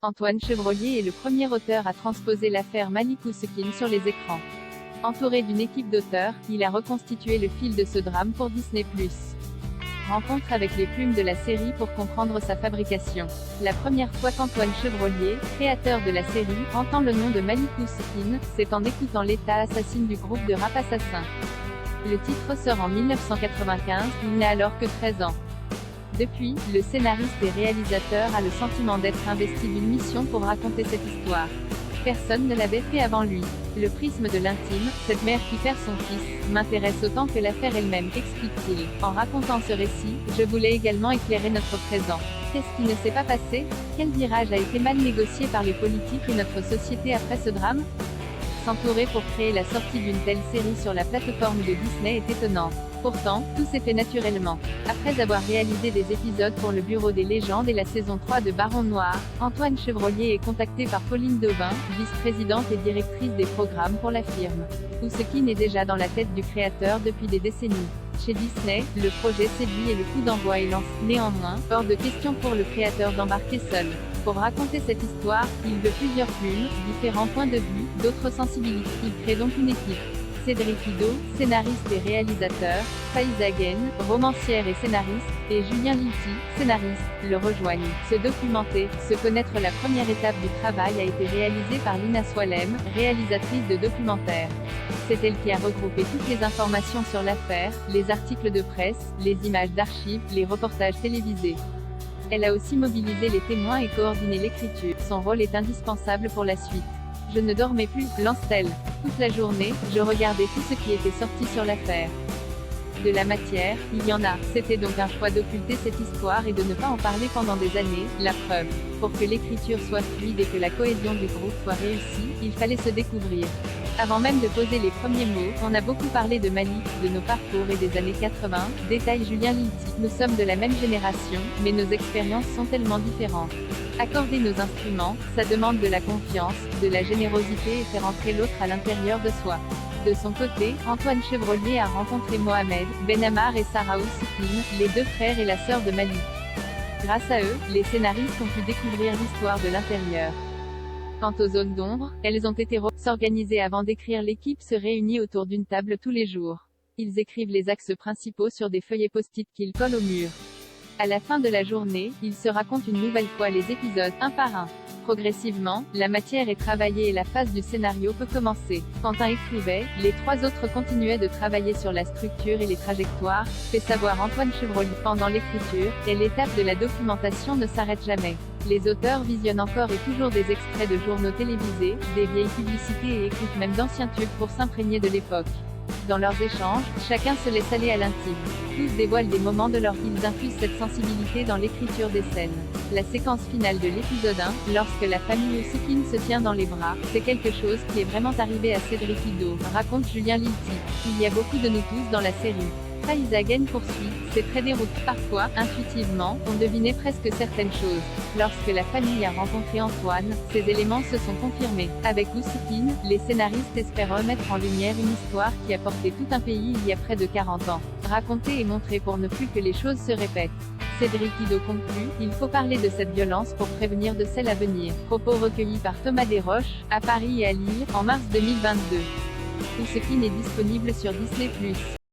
Antoine Chevrollier est le premier auteur à transposer l'affaire Malik Oussekine sur les écrans. Entouré d'une équipe d'auteurs, il a reconstitué le fil de ce drame pour Disney+. Rencontre avec les plumes de la série pour comprendre sa fabrication. La première fois qu'Antoine Chevrollier, créateur de la série, entend le nom de Malik Oussekine, c'est en écoutant l'état assassine du groupe de rap Assassin. Le titre sort en 1995, il n'a alors que 13 ans. Depuis, le scénariste et réalisateur a le sentiment d'être investi d'une mission pour raconter cette histoire. Personne ne l'avait fait avant lui. Le prisme de l'intime, cette mère qui perd son fils, m'intéresse autant que l'affaire elle-même, explique-t-il. En racontant ce récit, je voulais également éclairer notre présent. Qu'est-ce qui ne s'est pas passé? Quel virage a été mal négocié par les politiques et notre société après ce drame? S'entourer pour créer la sortie d'une telle série sur la plateforme de Disney est étonnant. Pourtant, tout s'est fait naturellement. Après avoir réalisé des épisodes pour le Bureau des légendes et la saison 3 de Baron Noir, Antoine Chevrollier est contacté par Pauline Daubin, vice-présidente et directrice des programmes pour la firme. Oussekine est déjà dans la tête du créateur depuis des décennies. Chez Disney, le projet séduit et le coup d'envoi est lancé. Néanmoins, hors de question pour le créateur d'embarquer seul. Pour raconter cette histoire, il veut plusieurs plumes, différents points de vue, d'autres sensibilités. Il crée donc une équipe. Cédric Ido, scénariste et réalisateur, Faiza Ghen, romancière et scénariste, et Julien Lilti, scénariste, le rejoignent. Se documenter, se connaître. La première étape du travail a été réalisée par Lina Swalem, réalisatrice de documentaires. C'est elle qui a regroupé toutes les informations sur l'affaire, les articles de presse, les images d'archives, les reportages télévisés. Elle a aussi mobilisé les témoins et coordonné l'écriture. Son rôle est indispensable pour la suite. Je ne dormais plus, lance-t-elle. Toute la journée, je regardais tout ce qui était sorti sur l'affaire. De la matière, il y en a. C'était donc un choix d'occulter cette histoire et de ne pas en parler pendant des années. La preuve. Pour que l'écriture soit fluide et que la cohésion du groupe soit réussie, il fallait se découvrir. Avant même de poser les premiers mots, on a beaucoup parlé de Malik, de nos parcours et des années 80, détaille Julien Lilti. Nous sommes de la même génération, mais nos expériences sont tellement différentes. Accorder nos instruments, ça demande de la confiance, de la générosité et faire entrer l'autre à l'intérieur de soi. De son côté, Antoine Chevrollier a rencontré Mohamed, Benamar et Sarah Oussekine, les deux frères et la sœur de Malik. Grâce à eux, les scénaristes ont pu découvrir l'histoire de l'intérieur. Quant aux zones d'ombre, elles ont été s'organiser avant d'écrire. L'équipe se réunit autour d'une table tous les jours. Ils écrivent les axes principaux sur des feuillets post-it qu'ils collent au mur. À la fin de la journée, ils se racontent une nouvelle fois les épisodes, un par un. Progressivement, la matière est travaillée et la phase du scénario peut commencer. Quentin écrivait, les trois autres continuaient de travailler sur la structure et les trajectoires, fait savoir Antoine Chevrollier. Pendant l'écriture, et l'étape de la documentation ne s'arrête jamais. Les auteurs visionnent encore et toujours des extraits de journaux télévisés, des vieilles publicités et écoutent même d'anciens tubes pour s'imprégner de l'époque. Dans leurs échanges, chacun se laisse aller à l'intime. Tous dévoilent des moments de leur vie. Ils infusent cette sensibilité dans l'écriture des scènes. La séquence finale de l'épisode 1, lorsque la famille Oussekine se tient dans les bras, c'est quelque chose qui est vraiment arrivé à Cédric Ido, raconte Julien Lilti. Il y a beaucoup de nous tous dans la série. Faiza Ghen poursuit, c'est très déroutant. Parfois, intuitivement, on devinait presque certaines choses. Lorsque la famille a rencontré Antoine, ces éléments se sont confirmés. Avec Oussekine, les scénaristes espèrent remettre en lumière une histoire qui a porté tout un pays il y a près de 40 ans. Raconter et montrer pour ne plus que les choses se répètent. Cédric Ido conclut, il faut parler de cette violence pour prévenir de celle à venir. Propos recueillis par Thomas Desroches, à Paris et à Lille, en mars 2022. Oussekine est disponible sur Disney+.